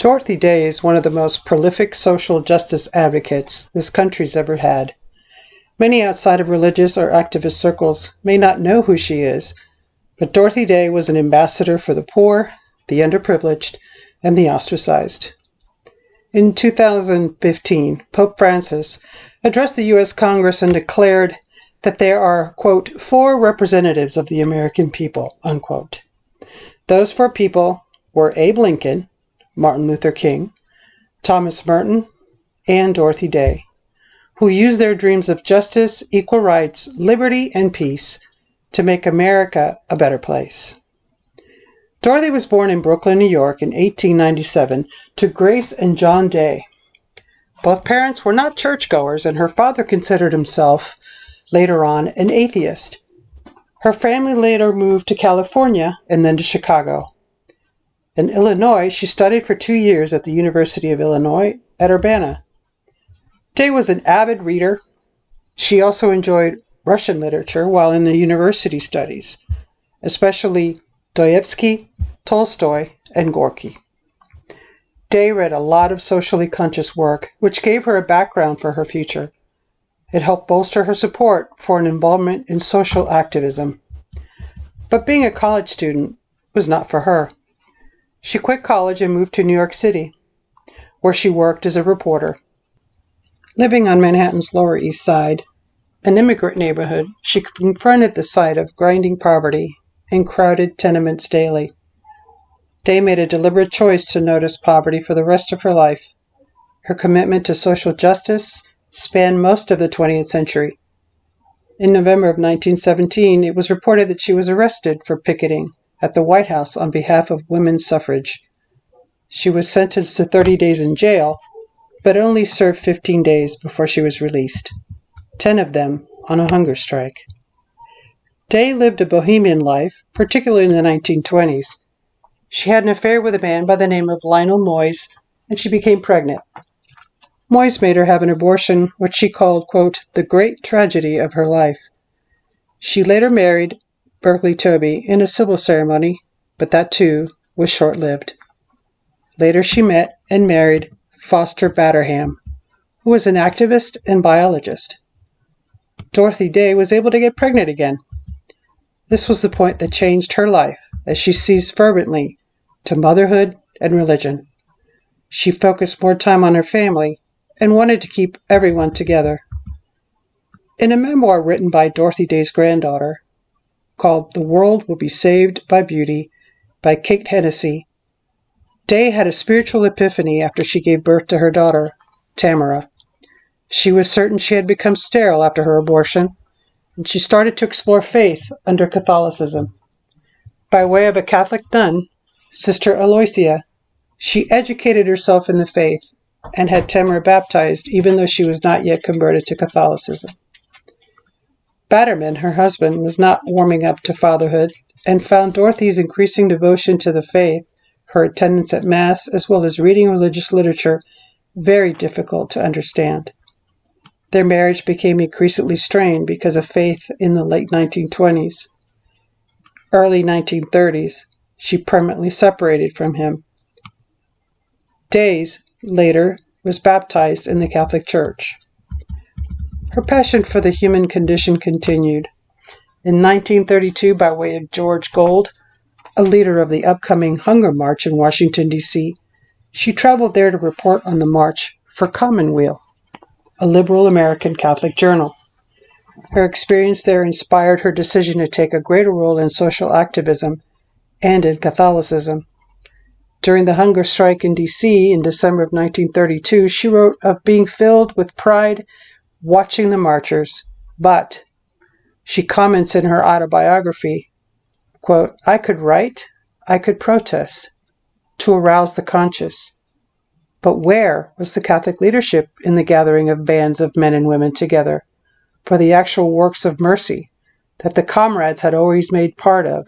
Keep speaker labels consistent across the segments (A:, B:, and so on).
A: Dorothy Day is one of the most prolific social justice advocates this country's ever had. Many outside of religious or activist circles may not know who she is, but Dorothy Day was an ambassador for the poor, the underprivileged, and the ostracized. In 2015, Pope Francis addressed the U.S. Congress and declared that there are, quote, 4 representatives of the American people, unquote. Those 4 people were Abe Lincoln, Martin Luther King, Thomas Merton, and Dorothy Day, who used their dreams of justice, equal rights, liberty, and peace to make America a better place. Dorothy was born in Brooklyn, New York in 1897 to Grace and John Day. Both parents were not churchgoers, and her father considered himself, later on, an atheist. Her family later moved to California and then to Chicago. In Illinois, she studied for 2 years at the University of Illinois at Urbana. Day was an avid reader. She also enjoyed Russian literature while in the university studies, especially Dostoevsky, Tolstoy, and Gorky. Day read a lot of socially conscious work, which gave her a background for her future. It helped bolster her support for an involvement in social activism. But being a college student was not for her. She quit college and moved to New York City, where she worked as a reporter. Living on Manhattan's Lower East Side, an immigrant neighborhood, she confronted the sight of grinding poverty and crowded tenements daily. Day made a deliberate choice to notice poverty for the rest of her life. Her commitment to social justice spanned most of the 20th century. In November of 1917, it was reported that she was arrested for picketing at the White House on behalf of women's suffrage. She was sentenced to 30 days in jail, but only served 15 days before she was released, 10 of them on a hunger strike. Day lived a bohemian life, particularly in the 1920s. She had an affair with a man by the name of Lionel Moyes, and she became pregnant. Moyes made her have an abortion, which she called, quote, the great tragedy of her life. She later married Berkeley Toby in a civil ceremony, but that too was short-lived. Later she met and married Foster Batterham, who was an activist and biologist. Dorothy Day was able to get pregnant again. This was the point that changed her life, as she seized fervently to motherhood and religion. She focused more time on her family and wanted to keep everyone together. In a memoir written by Dorothy Day's granddaughter, called The World Will Be Saved by Beauty by Kate Hennessy, Day had a spiritual epiphany after she gave birth to her daughter, Tamara. She was certain she had become sterile after her abortion, and she started to explore faith under Catholicism. By way of a Catholic nun, Sister Aloysia, she educated herself in the faith and had Tamara baptized even though she was not yet converted to Catholicism. Batterman, her husband, was not warming up to fatherhood and found Dorothy's increasing devotion to the faith, her attendance at Mass, as well as reading religious literature, very difficult to understand. Their marriage became increasingly strained because of faith in the late 1920s. Early 1930s, she permanently separated from him. Days later was baptized in the Catholic Church. Her passion for the human condition continued. In 1932, by way of George Gold, a leader of the upcoming Hunger March in Washington, D.C., she traveled there to report on the march for Commonweal, a liberal American Catholic journal. Her experience there inspired her decision to take a greater role in social activism and in Catholicism. During the hunger strike in D.C. in December of 1932, she wrote of being filled with pride watching the marchers, but she comments in her autobiography, quote, I could write, I could protest, to arouse the conscience. But where was the Catholic leadership in the gathering of bands of men and women together for the actual works of mercy that the comrades had always made part of,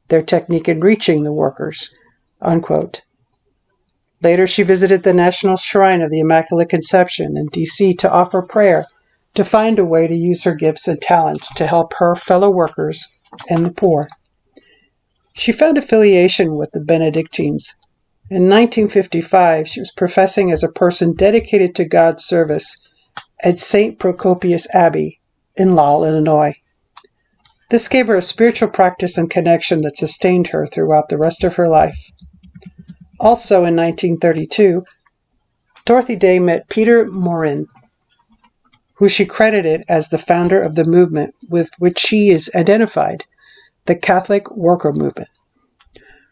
A: their technique in reaching the workers, unquote. Later, she visited the National Shrine of the Immaculate Conception in D.C. to offer prayer, to find a way to use her gifts and talents to help her fellow workers and the poor. She found affiliation with the Benedictines In 1955, she was professing as a person dedicated to God's service at St. Procopius Abbey in Lowell, Illinois. This gave her a spiritual practice and connection that sustained her throughout the rest of her life. Also in 1932, Dorothy Day met Peter Maurin, who she credited as the founder of the movement with which she is identified, the Catholic Worker Movement.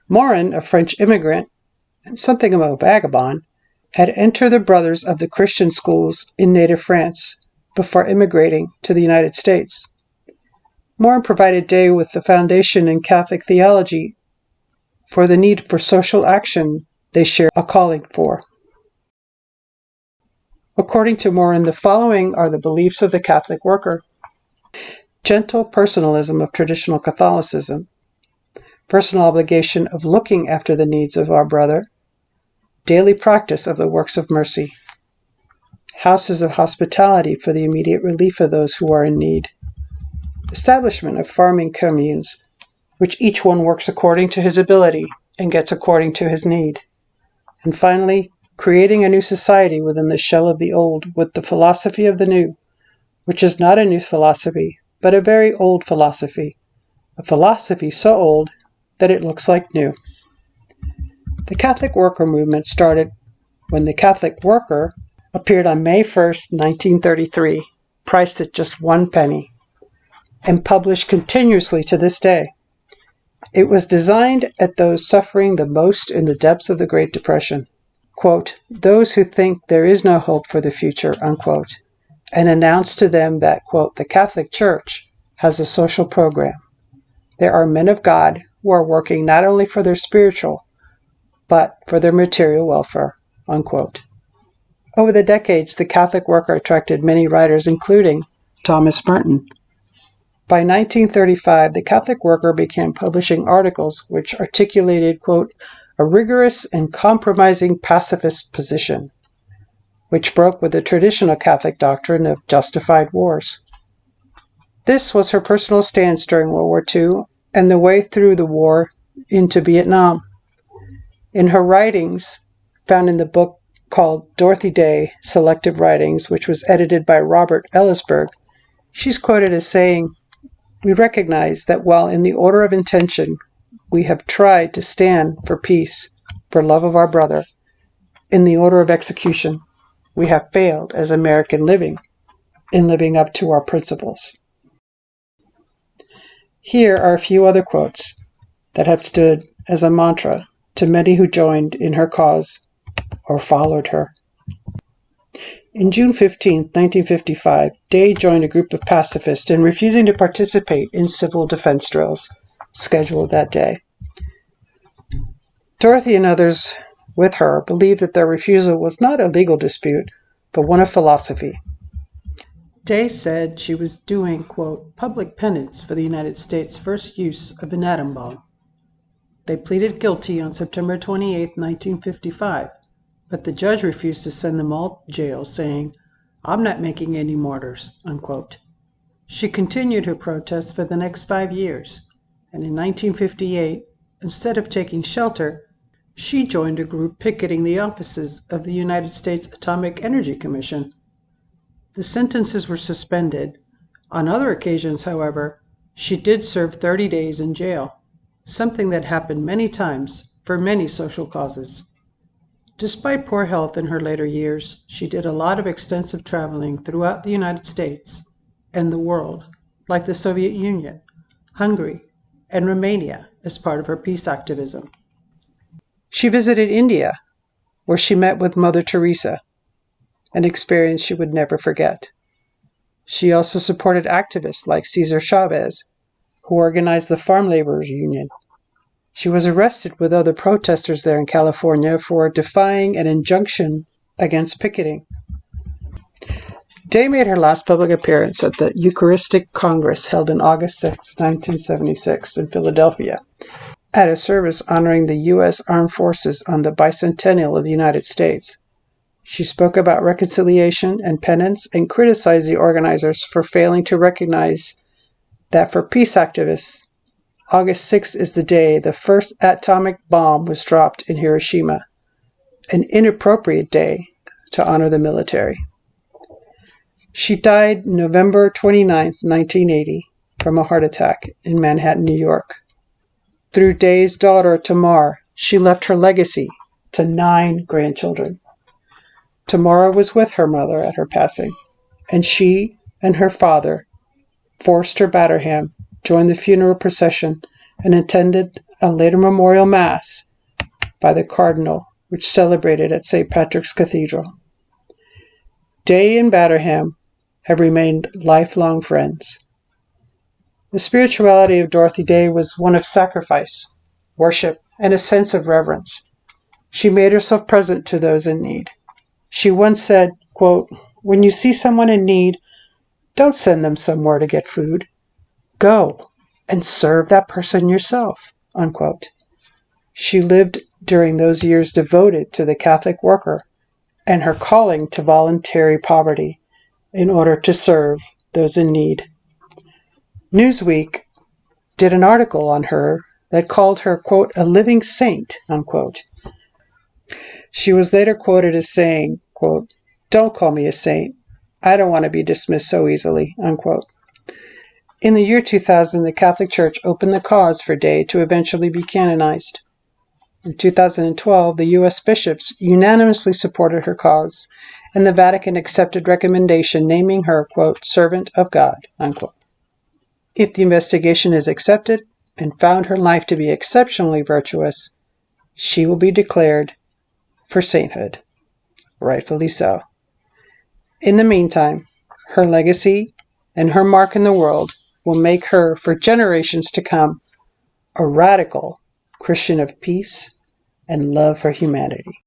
A: Maurin, a French immigrant and something of a vagabond, had entered the Brothers of the Christian schools in native France before immigrating to the United States. Maurin provided Day with the foundation in Catholic theology for the need for social action they share a calling for. According to Maurin, the following are the beliefs of the Catholic worker: gentle personalism of traditional Catholicism, personal obligation of looking after the needs of our brother, daily practice of the works of mercy, houses of hospitality for the immediate relief of those who are in need, establishment of farming communes, which each one works according to his ability and gets according to his need, and finally, creating a new society within the shell of the old with the philosophy of the new, which is not a new philosophy, but a very old philosophy, a philosophy so old that it looks like new. The Catholic Worker Movement started when the Catholic Worker appeared on May 1st, 1933, priced at just 1 penny, and published continuously to this day. It was designed at those suffering the most in the depths of the Great Depression, quote, those who think there is no hope for the future, unquote, and announced to them that, quote, the Catholic Church has a social program. There are men of God who are working not only for their spiritual, but for their material welfare, unquote. Over the decades, the Catholic Worker attracted many writers, including Thomas Merton. By 1935, the Catholic Worker began publishing articles which articulated, quote, a rigorous and compromising pacifist position, which broke with the traditional Catholic doctrine of justified wars. This was her personal stance during World War II and the way through the war into Vietnam. In her writings, found in the book called Dorothy Day, Selective Writings, which was edited by Robert Ellisberg, she's quoted as saying, we recognize that while in the order of intention we have tried to stand for peace, for love of our brother, in the order of execution we have failed as American living in living up to our principles. Here are a few other quotes that have stood as a mantra to many who joined in her cause or followed her. In June 15, 1955, Day joined a group of pacifists in refusing to participate in civil defense drills scheduled that day. Dorothy and others with her believed that their refusal was not a legal dispute, but one of philosophy. Day said she was doing, quote, public penance for the United States' first use of an atom bomb. They pleaded guilty on September 28, 1955, but the judge refused to send them all to jail, saying, I'm not making any martyrs, unquote. She continued her protests for the next 5 years, and in 1958, instead of taking shelter, she joined a group picketing the offices of the United States Atomic Energy Commission. The sentences were suspended. On other occasions, however, she did serve 30 days in jail, something that happened many times for many social causes. Despite poor health in her later years, she did a lot of extensive traveling throughout the United States and the world, like the Soviet Union, Hungary, and Romania as part of her peace activism. She visited India, where she met with Mother Teresa, an experience she would never forget. She also supported activists like Cesar Chavez, who organized the Farm Laborers Union. She was arrested with other protesters there in California for defying an injunction against picketing. Day made her last public appearance at the Eucharistic Congress held on August 6, 1976 in Philadelphia, at a service honoring the U.S. Armed Forces on the bicentennial of the United States. She spoke about reconciliation and penance and criticized the organizers for failing to recognize that for peace activists, August 6th is the day the first atomic bomb was dropped in Hiroshima, an inappropriate day to honor the military. She died November 29, 1980, from a heart attack in Manhattan, New York. Through Day's daughter, Tamar, she left her legacy to 9 grandchildren. Tamara was with her mother at her passing, and she and her father, Forster Batterham, joined the funeral procession and attended a later memorial mass by the Cardinal, which celebrated at St. Patrick's Cathedral. Day and Batterham have remained lifelong friends. The spirituality of Dorothy Day was one of sacrifice, worship, and a sense of reverence. She made herself present to those in need. She once said, quote, "When you see someone in need, don't send them somewhere to get food. Go and serve that person yourself," unquote. She lived during those years devoted to the Catholic worker and her calling to voluntary poverty in order to serve those in need. Newsweek did an article on her that called her, quote, "a living saint," unquote. She was later quoted as saying, quote, "Don't call me a saint. I don't want to be dismissed so easily," unquote. In the year 2000, the Catholic Church opened the cause for Day to eventually be canonized. In 2012, the U.S. bishops unanimously supported her cause, and the Vatican accepted recommendation naming her, quote, "servant of God," unquote. If the investigation is accepted and found her life to be exceptionally virtuous, she will be declared for sainthood, rightfully so. In the meantime, her legacy and her mark in the world will make her, for generations to come, a radical Christian of peace and love for humanity.